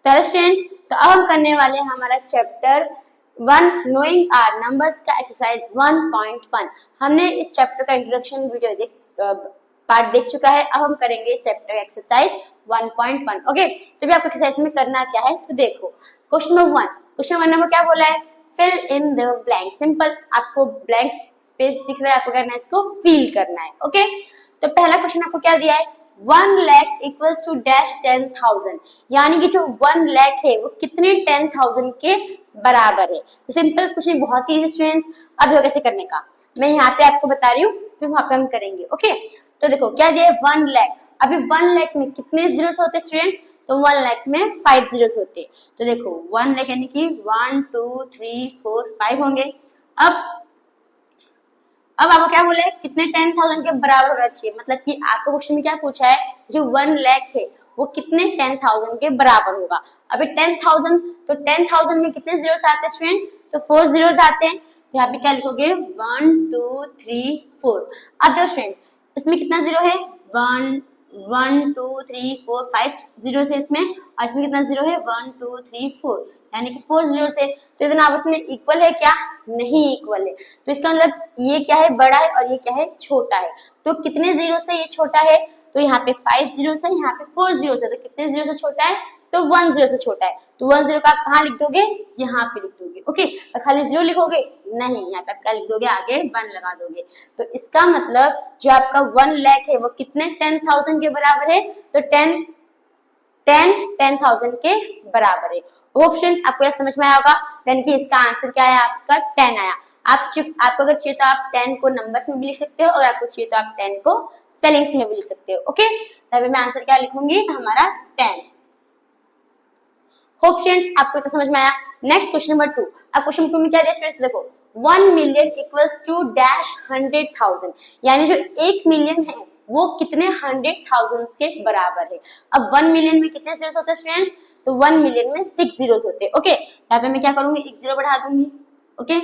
तो स्टूडेंट्स, तो अब हम करने वाले हैं हमारा चैप्टर 1 नोइंग आर नंबर्स का एक्सरसाइज 1.1। हमने इस चैप्टर का इंट्रोडक्शन वीडियो पार्ट देख चुका है। अब हम करेंगे इस चैप्टर का एक्सरसाइज 1.1। ओके, तो भी आपको एक्सरसाइज में करना क्या है तो देखो, क्वेश्चन नंबर 1। क्वेश्चन नंबर क्या बोला है? Fill in the blank. Simple, आपको ब्लैंक स्पेस दिख रहा है, आपको करना है इसको फिल करना है। ओके, तो पहला क्वेश्चन आपको क्या दिया है? 1 लाख इक्वल्स टू डैश 10,000, यानी कि जो 1 लाख है वो कितने 10,000 के बराबर है। तो सिंपल क्वेश्चन, बहुत ही स्टूडेंट्स। अब देखो कैसे करने का, मैं यहाँ पे आपको बता रही हूँ, फिर वहां पे हम करेंगे। ओके, तो देखो क्या दिया है? 1 लाख। अभी 1 लाख में कितने जीरोस होते हैं स्टूडेंट्स? तो 1 लाख में 5 जीरोस होते हैं। तो देखो 1 लाख यानी कि 1 2 3 4 5 होंगे। अब आपको क्या बोले? कितने 10,000 के बराबर होना चाहिए, मतलब कि आपको क्वेश्चन में क्या पूछा है, जो 1 लाख है वो कितने 10,000 के बराबर होगा। अभी 10,000, तो 10,000 में कितने जीरोस आते हैं स्टूडेंट्स? तो 4 जीरोस आते हैं। तो यहाँ पे क्या लिखोगे? 1 2 3 4। अब देखो स्टूडेंट्स, इसमें कितना जीरो है? 1 1 2 3 4 5 जीरो है इसमें, और इसमें कितना जीरो है? 1 2 3 4, यानी कि 4 जीरो है। तो दोनों आपस में इक्वल है क्या? नहीं इक्वल है। तो इसका मतलब ये क्या है? बड़ा है, और ये क्या है? छोटा है। तो कितने जीरो से ये छोटा है? तो यहाँ पे 5 जीरो है, यहाँ पे 4 जीरो है। तो कितने जीरो से छोटा है? तो 1 जीरो से छोटा है। तो 1 जीरो का आप कहाँ लिख दोगे? यहाँ पे लिख दोगे। ओके, तो खाली जीरो लिखोगे? नहीं, यहाँ पे आप क्या लिख दोगे? आगे 1 लगा दोगे। तो इसका मतलब जो आपका 1 लाख है वो कितने 10,000 के बराबर है? तो 10,000 के बराबर है। होप स्टूडेंट्स आपको यह समझ में आया होगा। यानी कि इसका आंसर क्या है? आपका 10 आया। आपको अगर चाहिए तो आप 10 को नंबर्स में भी लिख सकते हो, और आपको चाहिए तो आप 10 को स्पेलिंग्स में भी लिख सकते हो। ओके, तभी मैं आंसर क्या लिखूंगी? हमारा 10। होप स्टूडेंट्स आपको तो समझ में आया। Next question number 2। अब क्वेश्चन 2 में क्या दिया स्टूडेंट्स? देखो 1 मिलियन इक्वल्स टू डैश 100,000, यानी जो 1 मिलियन है वो कितने 100,000 के बराबर है। अब 1 मिलियन में कितने जीरोस होते हैं स्टूडेंट्स? तो 1 मिलियन में 6 जीरोस होते हैं। ओके, यहाँ पे मैं क्या करूंगी? एक जीरो बढ़ा दूंगी। ओके,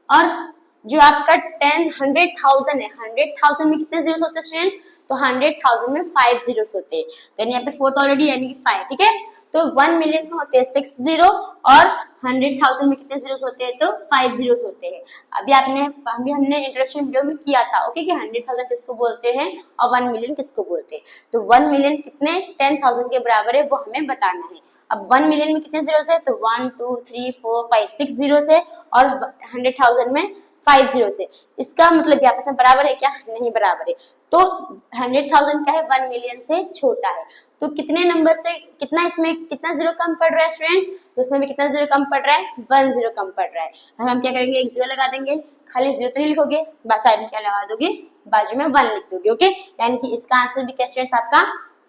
और जो आपका 100,000 है, 100,000 में कितने जीरोस होते हैं स्टूडेंट्स? तो 100,000 में 5 जीरोस होते हैं। तो यहाँ पे 4 ऑलरेडी, यानी कि 5। ठीक है, तो 1 मिलियन में होते हैं 6 जीरो, और 100,000 में कितने जीरोस होते हैं? तो 5 जीरोस होते हैं। अभी हमने इंट्रोडक्शन वीडियो में किया था। ओके, कि 100,000 किसको बोलते हैं और 1 मिलियन किसको बोलते हैं। तो 1 मिलियन कितने 10,000 के बराबर है वो हमें बताना है। अब 1 मिलियन में कितने जीरोस है? तो 1 2 3 4 5 6 जीरोस है, और 100,000 में 5 जीरो से। इसका मतलब ये आपस में बराबर है क्या? नहीं बराबर है। तो 100,000 क्या है? 1 मिलियन से छोटा है। तो कितने नंबर से कितना, इसमें कितना जीरो कम पड़ रहा है स्टूडेंट्स? तो इसमें भी कितना जीरो कम पड़ रहा है? 1 जीरो कम पड़ रहा है। तो हम क्या करेंगे? एक जीरो लगा देंगे। खाली जीरो तो नहीं लिखोगे, बस साइड में क्या लगा दोगे? बाजू में 1 लिख दोगे। ओके, यानी कि इसका आंसर भी क्या स्टूडेंट्स? आपका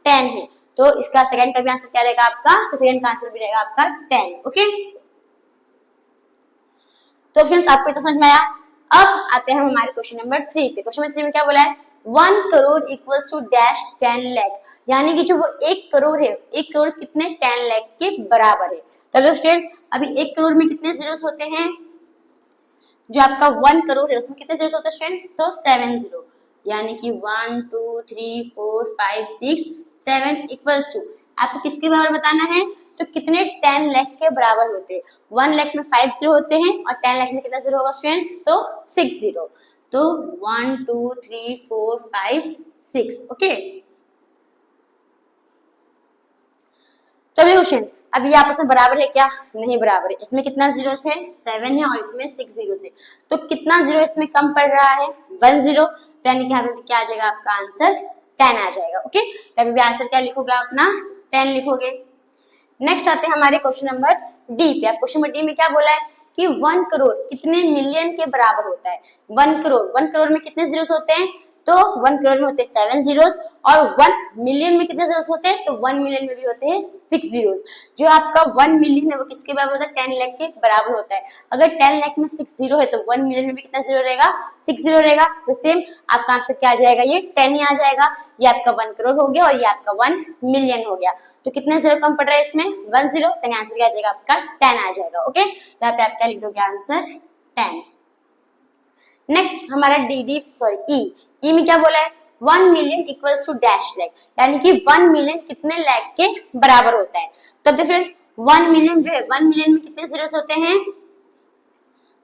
10 है। तो इसका सेकंड का भी आंसर क्या रहेगा आपका? तो सेकंड का आंसर भी रहेगा आपका 10। ओके, तो फ्रेंड्स आपको इतना समझ में आया। अब आते हैं हम हमारे क्वेश्चन नंबर 3 पे। क्वेश्चन नंबर 3 में क्या बोला है? 1 crore equals to dash 10 lakh, यानी कि जो वो 1 करोड़ है, 1 करोड़ कितने 10 लाख के बराबर है। तब देखो स्टूडेंट्स, अभी 1 करोड़ में कितने जीरोस होते हैं? जो आपका 1 करोड़ है उसमें कितने जीरोस होते हैं स्टूडेंट्स? तो 7 जीरो, यानी कि 1 2 3 4 5 6 7 इक्वल्स टू, आपको किसके बराबर बताना है? तो कितने 10 लाख के बराबर होते हैं। 1 लाख में 5 जीरो होते हैं, और 10 लाख में कितना जीरो होगा स्टूडेंट्स? तो 6 जीरो। तो 1 2 3 4 5 6। ओके, तो देखो स्टूडेंट्स, अब ये आपस में बराबर है क्या? नहीं बराबर है। इसमें कितना जीरो है? 7 है, और इसमें 6 जीरो है। तो कितना जीरो इसमें कम पड़ रहा है? 1 जीरो। तो यानी कि यहाँ पे क्या आ जाएगा? आपका आंसर 10 आ जाएगा। ओके, तो अभी आंसर क्या लिखोगे? अपना 10 लिखोगे। नेक्स्ट आते हैं हमारे क्वेश्चन नंबर डी पे। अब क्वेश्चन नंबर डी में क्या बोला है कि 1 करोड़ कितने मिलियन के बराबर होता है? 1 करोड़ में कितने जीरोस होते हैं? तो 1 करोड़ में होते हैं 7 जीरोस, और 1 मिलियन में कितने जीरोस होते हैं? तो 1 मिलियन में भी होते हैं 6 जीरोस। जो आपका 1 मिलियन है वो किसके बराबर होता है? 10 लाख के बराबर होता है। अगर 10 लाख में 6 जीरो है तो 1 मिलियन में भी कितना जीरो रहेगा? 6 जीरो रहेगा। तो सेम आपका आंसर क्या आ जाएगा? ये 10 ही आ जाएगा। ये आपका 1 करोड़ हो गया, और ये आपका 1 मिलियन हो गया। तो कितने जीरो कम पड़ रहा है इसमें? 1 जीरो। तो आंसर क्या आ जाएगा? आपका 10 आ जाएगा। ओके, यहाँ पे आप क्या लिख दोगे? आंसर 10। नेक्स्ट हमारा ई में क्या बोला है? 1 million equals to dash lakh, यानी कि 1 मिलियन कितने लाख के बराबर होता है। तब देखो फ्रेंड्स, 1 मिलियन जो है 1 मिलियन में कितने जीरोस होते हैं,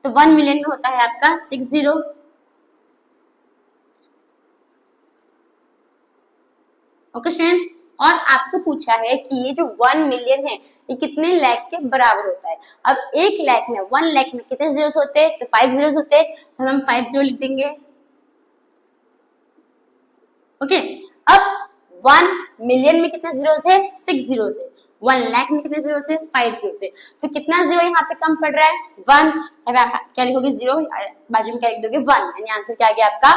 तो 1 मिलियन में होता है आपका 6 जीरो। ओके स्टूडेंट्स, और आपको पूछा है कि ये जो 1 मिलियन है ये कितने लाख के बराबर होता है। अब 1 लाख में 1 लाख में कितने जीरोस होते हैं, तो 5 जीरोस होते हैं, तो हम 5 जीरो लिख देंगे। ओके, अब 1 मिलियन में कितने जीरोस है, 6 जीरोस है। 1 लाख में कितने जीरोस है, 5 जीरोस है। तो कितना जीरो यहाँ पे कम पड़ रहा है, 1। अब आप क्या लिखोगे, जीरो बाजू में क्या लिख दोगे, 1, यानी आंसर क्या आ गया आपका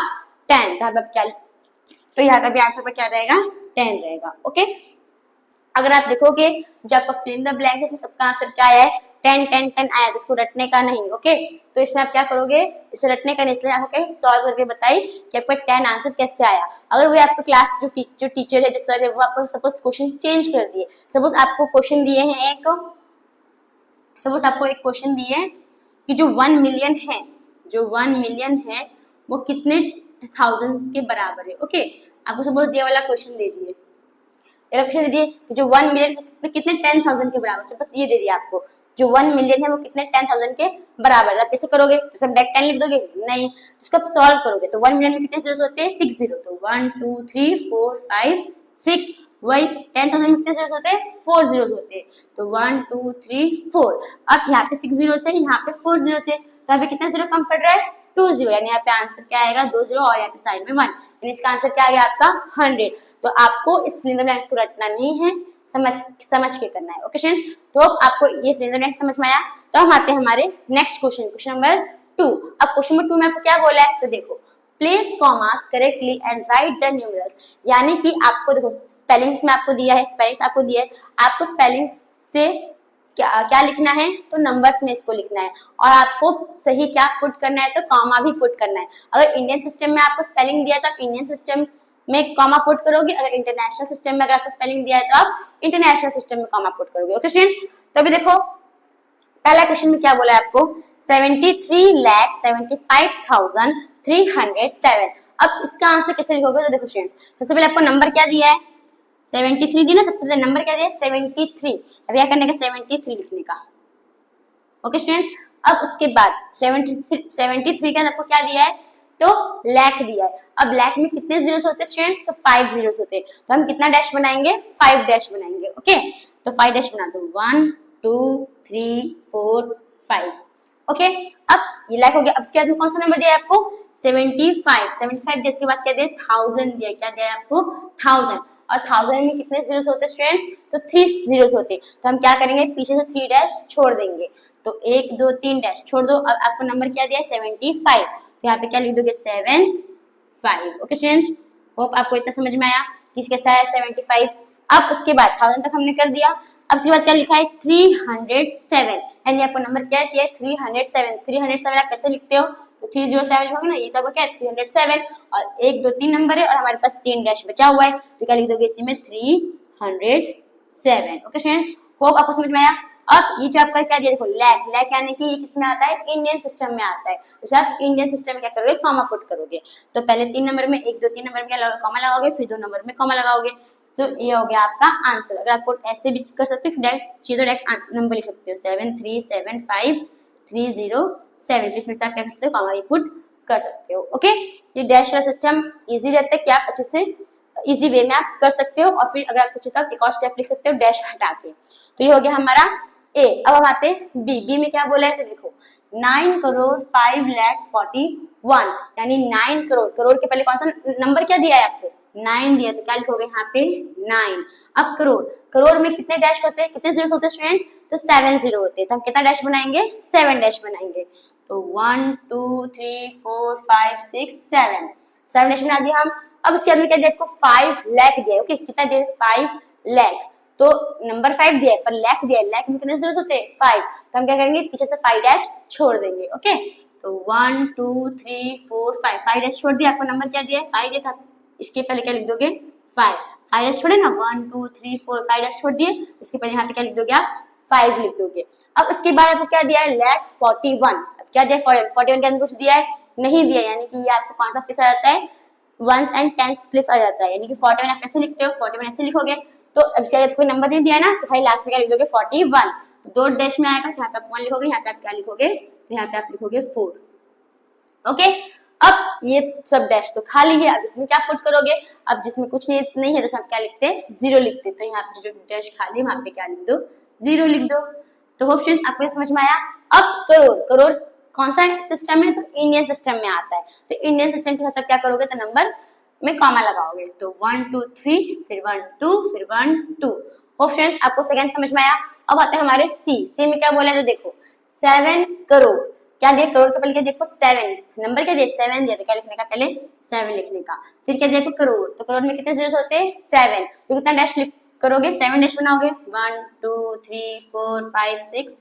10। तो अब क्या, तो यहाँ का भी आंसर पर क्या रहेगा, 10 रहेगा। ओके, अगर आप देखोगे जो आपका फिल इन द ब्लैंक है, इसमें सबका आंसर क्या आया है, 10 10 10 आया, तो इसको रटने का नहीं। ओके, तो इसमें आप क्या करोगे, इसे रटने का नहीं, इसलिए आपको क्या सॉल्व करके बताई कि आपका 10 आंसर कैसे आया। अगर वो आपको क्लास जो टीचर है, जो सर है, वो आपको सपोज क्वेश्चन चेंज कर दिए, सपोज आपको क्वेश्चन दिए हैं सपोज आपको एक क्वेश्चन दिए है कि जो 1 मिलियन है, जो 1 मिलियन है वो कितने थाउजेंड के बराबर है। ओके, आपको सपोज ये वाला क्वेश्चन दे दिए, क्वेश्चन दे दिए कि जो 1 मिलियन कितने 10,000 के बराबर है, बस ये दे दिया आपको, जो 1 मिलियन है वो कितने 10,000 के बराबर है। आप कैसे करोगे, तो सब डायरेक्ट 10 लिख दोगे, नहीं, इसको आप सॉल्व करोगे। तो 1 मिलियन में कितने जीरोस होते हैं, 6 जीरो, तो 1 2 3 4 5 6, वही 10,000 में कितने जीरोस होते हैं, 4 जीरोस होते हैं, तो 1 2 3 4। अब यहाँ पे 6 जीरोस है, यहाँ पे 4 जीरोस है, तो यहाँ पे कितना जीरो कम पड़ रहा है, 2 जीरो, यानी यहाँ पे आंसर क्या आएगा, 2 जीरो, और यहाँ पे साइड में 1, यानी इसका आंसर क्या आ गया आपका 100। तो आपको इस फिल इन द ब्लैंक्स को रटना नहीं है, समझ के करना है। ओके स्टूडेंट्स, तो आपको ये फिल इन द ब्लैंक्स समझ में आया। तो हम आते हैं हमारे नेक्स्ट क्वेश्चन, क्वेश्चन नंबर 2। अब क्वेश्चन नंबर 2 में आपको क्या बोला है, तो देखो, place commas correctly and right the numerals, यानी कि आपको देखो स्पेलिंग्स में आपको दिया है, स्पेलिंग्स आपको दिया है, आपको स्पेलिंग्स से क्या लिखना है, तो नंबर्स में इसको लिखना है, और आपको सही क्या पुट करना है, तो कॉमा भी पुट करना है। अगर इंडियन सिस्टम में आपको स्पेलिंग दिया है तो आप इंडियन सिस्टम में कॉमा पुट करोगे, अगर इंटरनेशनल सिस्टम में अगर आपको स्पेलिंग दिया है तो आप इंटरनेशनल सिस्टम में कॉमा पुट करोगे। ओके स्टूडेंट्स, तो अभी देखो पहला क्वेश्चन में क्या बोला है आपको, 73,75,307। अब इसका आंसर कैसे लिखोगे, तो देखो स्टूडेंट्स, सबसे पहले आपको नंबर क्या दिया है, 73 दी ना, सबसे पहले नंबर क्या दिया है, 73। अब क्या करने का, 73 लिखने का। ओके स्टूडेंट्स, अब उसके बाद 73 का आपको क्या दिया है, तो लाख दिया है। अब लाख में कितने जीरोस होते हैं स्टूडेंट्स, तो 5 जीरोस होते हैं, तो हम कितना डैश बनाएंगे, 5 डैश बनाएंगे। ओके, तो 5 डैश बना दो, 1 2 3 4 5। ओके, अब ये लाख हो गया। अब इसके बाद में कौन सा नंबर दिया है आपको, 75 जिसके बाद क्या दिया, 1000 दिया, क्या दिया है आपको, 1000, और 1000 में कितने जीरोस होते हैं स्टूडेंट्स, तो 3 जीरोस होते हैं, तो हम क्या करेंगे, पीछे से 3 डैश छोड़ देंगे, तो 1 2 3 डैश छोड़ दो। अब आपको नंबर क्या दिया है, 75, तो यहाँ पे क्या लिख दोगे, 75। ओके स्टूडेंट्स, होप आपको इतना समझ में आया कि कैसा है 75। अब उसके बाद 1000 तक हमने कर दिया, अब उसके बाद क्या लिखा है, 307, यानी आपको नंबर क्या है, 307। 307 आप कैसे लिखते हो, तो 307 लिखोगे ना, ये तो क्या है 307, और 1 2 3 नंबर है और हमारे पास 3 डैश बचा हुआ है, तो क्या लिख दोगे इसी में, 307। ओके स्टूडेंट्स, होप आपको समझ में आया। अब ये जो आपका क्या दिया, देखो लाख यानी कि ये किसमें आता है, इंडियन सिस्टम में आता है, तो आप इंडियन सिस्टम में क्या करोगे, कॉमा पुट करोगे। तो पहले 3 नंबर में 1 2 3 नंबर में क्या कॉमा लगाओगे, फिर 2 नंबर में कॉमा लगाओगे, तो ये हो गया आपका आंसर। अगर आपको ऐसे भी कर सकते हो, डायरेक्ट नंबर लिख सकते हो, 737530 इसमें से आप क्या कर सकते हो, कॉमा भी पुट कर सकते हो। ओके, ये डैश वाला सिस्टम इजी रहता है कि आप अच्छे से इजी वे में आप कर सकते हो, और फिर अगर आपको चाहिए तो एक और स्टेप लिख सकते हो डैश हटा के। तो ये हो गया हमारा ए। अब हम आते हैं बी में क्या बोला है, तो देखो 9,05,41, यानी 9 करोड़, करोड़ के पहले कौन सा नंबर क्या दिया है आपको, 9 दिया, तो क्या लिखोगे यहाँ पे 9। अब करोड़ में कितने डैश होते हैं, कितने जीरो होते हैं स्टूडेंट्स, तो 7 जीरो होते हैं, तो हम कितना डैश बनाएंगे, 7 डैश बनाएंगे, तो 1 2 3 4 5 6 7 डैश बना दिया हम। अब उसके बाद में क्या दिया आपको, 5 लाख दिया है। ओके, कितना दिया, 5 लाख, तो नंबर 5 दिया है पर लाख दिया है, लाख में कितने जीरो होते हैं, 5, तो हम क्या करेंगे, पीछे से 5 डैश छोड़ देंगे। ओके, तो 1 2 3 4 5 डैश छोड़ दिया, आपको नंबर क्या दिया है, 5 दिया था, इसके पहले क्या लिख दोगे, 5 डैश छोड़े ना, 1 2 3 4 5 डैश छोड़ दिए, उसके पहले यहाँ पे क्या लिख दोगे आप, 5 लिख दोगे। अब उसके बाद आपको क्या दिया है, लाख 41, क्या दिया, 41 के अंदर कुछ दिया है, नहीं दिया, यानी कि ये आपको कौन सा प्लेस आ जाता है, 1s एंड 10s प्लेस आ जाता है, यानी कि 41 आप कैसे लिखते हो, 41 ऐसे लिखोगे, तो अब इसका कोई नंबर नहीं दिया ना, तो भाई लास्ट में क्या लिख दोगे 41, तो 2 डैश में आएगा, तो यहाँ पे आप 1 लिखोगे, यहाँ पे आप क्या लिखोगे, तो यहाँ पे आप लिखोगे 4। ओके, अब ये सब डैश तो खाली है, अब इसमें क्या पुट करोगे, अब जिसमें कुछ नहीं है तो सब क्या लिखते हैं, 0 लिखते हैं, तो यहाँ पे जो डैश खाली है वहां पे क्या लिख दो, 0 लिख दो। तो होप फ्रेंड्स आपको समझ में आया। अब करोड़, करोड़ कौन सा सिस्टम है, तो इंडियन सिस्टम में आता है, तो इंडियन सिस्टम के साथ क्या करोगे, तो नंबर में कॉमा लगाओगे, तो 1 2 3 फिर 1 2 फिर 1 2। होप फ्रेंड्स आपको सेकंड समझ में आया। अब आते हैं हमारे सी में क्या बोला है, तो देखो 7 करोड़, क्या दिया, करोड़ के पहले क्या देखो 7, नंबर क्या दिया 7 दिया, तो क्या लिखने का, पहले 7 लिखने का, फिर क्या देखो करोड़, तो करोड़ में कितने जीरोस होते हैं 7, तो कितना डैश करोगे 7 डैश बनाओगे, 1 2 3 4 5 6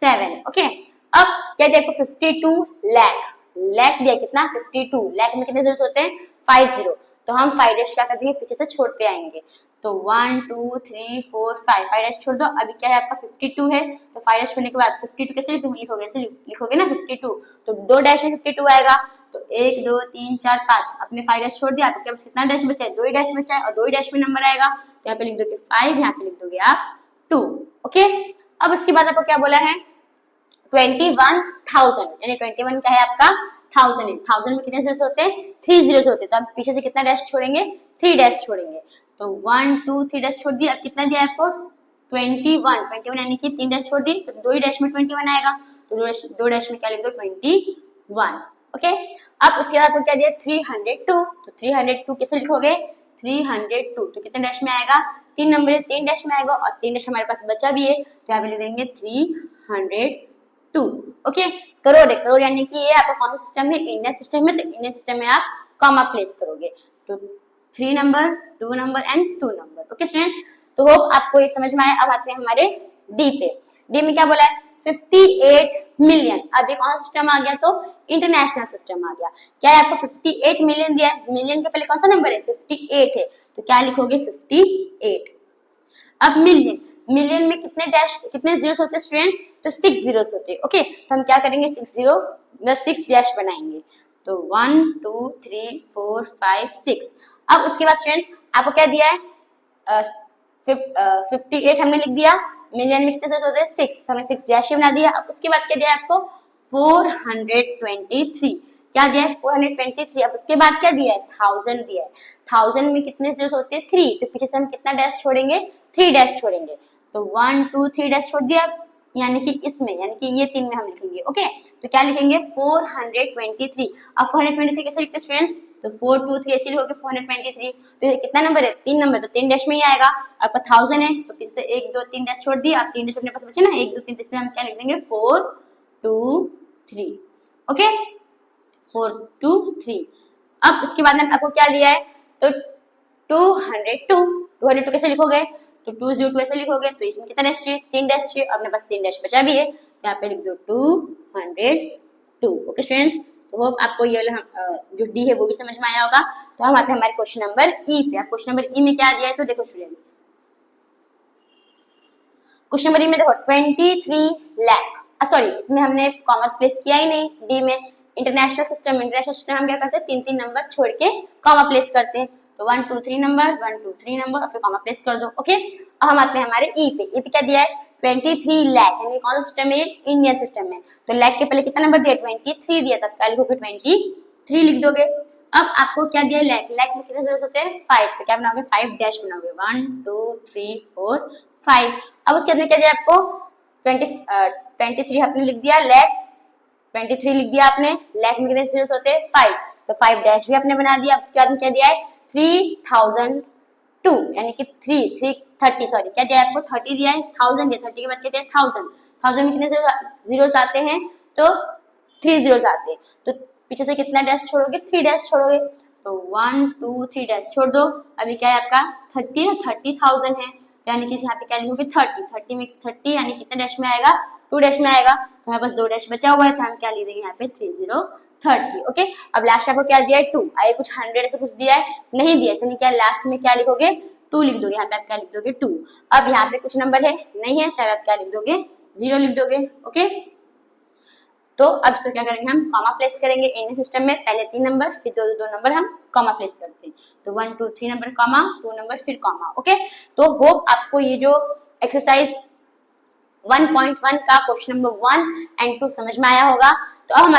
7। ओके, अब क्या देखो 52 लाख, लाख दिया कितना 52, लाख में कितने जीरोस होते हैं 50, तो हम 5 डैश क्या कर देंगे, पीछे से छोड़ते आएंगे, तो 1 2 3 4 5 डैश छोड़ दो। अभी क्या है आपका 52 है, तो 5 डैश छोड़ने के बाद 52 कैसे लिखोगे, ऐसे लिखोगे ना 52, तो 2 डैश है 52 आएगा, तो 1 2 3 4 5 अपने 5 डैश छोड़ दिया, तो क्या कितना डैश बचा है, 2 ही डैश बचा है, और 2 ही डैश में नंबर आएगा, तो यहाँ पे लिख दोगे 5, यहाँ पे लिख दोगे आप 2। ओके, अब उसके बाद आपको क्या बोला है 21,000, यानी 21 का है आपका 1000 है, 1000 में कितने जीरोस होते हैं 3 जीरोस होते हैं, तो आप पीछे से कितना डैश छोड़ेंगे 3 डैश छोड़ेंगे, तो 1 2 3 डैश छोड़ दिया, अब कितना दिया आपको 21 यानी कि 3 डैश छोड़ दी, तो 2 ही डैश में 21 आएगा, तो 2 डैश में क्या लिख दो 21। ओके, अब उसके बाद आपको क्या दिया 302, तो 302 कैसे लिखोगे 302, तो कितने डैश में आएगा, 3 नंबर है 3 डैश में आएगा, और 3 डैश हमारे पास बचा भी है, तो यहाँ पे लिख देंगे 302। ओके, करोड़ है, करोड़ यानी कि ये आपका कौन सा सिस्टम है, इंडियन सिस्टम में, तो इंडियन सिस्टम में आप कॉमा प्लेस करोगे, तो 3 number 2 number and 2 number. Okay students, तो होप आपको ये समझ में आया। अब आते हैं हमारे डी पे, डी में क्या बोला है 58 मिलियन, अभी कौन सा सिस्टम आ गया, तो इंटरनेशनल सिस्टम आ गया। क्या है आपको 58 मिलियन दिया है, मिलियन के पहले कौन सा नंबर है 58 है, तो क्या लिखोगे 58। अब मिलियन, मिलियन में कितने डैश कितने जीरोस होते हैं स्टूडेंट्स, तो 6 जीरोस होते हैं। ओके, तो हम क्या करेंगे 6 डैश बनाएंगे, तो 1 2 3 4 5 6। अब उसके बाद स्टूडेंट्स आपको क्या दिया है 58 हमने लिख दिया, मिलियन में कितने जीरोस होते हैं 6, तो हमने 6 डैश बना दिया। अब उसके बाद क्या दिया है आपको 423, क्या दिया है 423। अब उसके बाद क्या दिया है 1000 दिया है, 1000 में कितने जीरोस होते हैं 3, तो पीछे से हम कितना डैश छोड़ेंगे 3 डैश छोड़ेंगे, तो 1 2 3 डैश छोड़ दिया, यानी कि इसमें यानी कि ये 3 में हम लिखेंगे। ओके, तो क्या लिखेंगे 423। अब 423 कैसे लिखते हैं स्टूडेंट्स, तो 4 2 3 ऐसे लिखोगे 423, तो ये कितना नंबर है 3 नंबर, तो 3 डैश में ही आएगा। आपका 1000 है, तो पीछे से 1 2 3 डैश छोड़ दिया, अब 3 डैश अपने पास बचे ना 1 2 3, तीसरे हम क्या लिख देंगे 4 2 3। ओके, 4 2 3। अब उसके बाद में आपको क्या दिया है, तो 202 कैसे लिखोगे, तो 202 ऐसे लिखोगे, तो इसमें कितना डैश चाहिए 3 डैश चाहिए, अपने पास 3 डैश बचा भी है, यहाँ पे लिख दो 202। ओके स्टूडेंट्स, तो होप आपको ये जो डी है वो भी समझ में आया होगा। तो हम आते हैं हमारे क्वेश्चन नंबर ई पे। क्वेश्चन नंबर ई में क्या दिया है, तो देखो स्टूडेंट्स क्वेश्चन नंबर ई में देखो 23 लाख, सॉरी इसमें हमने कॉमा प्लेस किया ही नहीं, डी में इंटरनेशनल सिस्टम हम क्या करते हैं 3 नंबर छोड़ के कॉमा प्लेस करते हैं, तो 1 2 3 नंबर 1 2 3 नंबर और फिर कॉमा प्लेस कर दो। ओके, अब हम आते हैं हमारे ई पे। ई पे क्या दिया है 23 लाख, यानी कौन सा सिस्टम है इंडियन सिस्टम में, तो लाख के पहले कितना नंबर दिया 23 दिया, तब क्या लिखोगे 23 लिख दोगे। अब आपको क्या दिया लाख, लाख में कितने जीरोस होते हैं 5, तो क्या बनाओगे 5 डैश बनाओगे 1 2 3 4 5। अब उसके बाद क्या दिया आपको 23 आपने लिख दिया, लाख 23 लिख दिया आपने, लाख में कितने जीरोस होते हैं 5, तो 5 डैश भी आपने बना दिया। उसके बाद में क्या दिया है 3002, यानी कि 30 सॉरी क्या दिया है आपको 30 दिया है, 1000 दिया, 30 के बाद क्या दिया 1000 में कितने जीरोस आते हैं, तो 3 जीरोस आते हैं, तो पीछे से कितना डैश छोड़ोगे 3 डैश छोड़ोगे, तो 1 2 3 डैश छोड़ दो। अभी क्या है आपका 30,000 है, यानी कि यहाँ पे क्या लिखोगे 30 में 30 यानी कितने डैश में आएगा 2 डैश में आएगा, तो हमारे पास 2 डैश बचा हुआ है, तो हम क्या लिख देंगे यहाँ पे 3030। ओके, अब लास्ट आपको क्या दिया है 2, आए कुछ 100 ऐसे कुछ दिया है नहीं दिया, ऐसे नहीं, क्या लास्ट में क्या लिखोगे 2 लिख दोगे, यहाँ पे आप क्या लिख दोगे 2। अब यहाँ पे कुछ नंबर है नहीं है, तब आप क्या लिख दोगे 0 लिख दोगे। ओके, तो अब इसको क्या करेंगे हम कॉमा प्लेस करेंगे इंडियन सिस्टम में, पहले 3 नंबर फिर 2 नंबर हम कॉमा प्लेस करते हैं। तो 1 2 3 नंबर कॉमा, 2 नंबर फिर कॉमा। ओके, तो होप आपको ये जो एक्सरसाइज 1.1 का क्वेश्चन नंबर 1 एंड 2 समझ में आया होगा। तो अब हम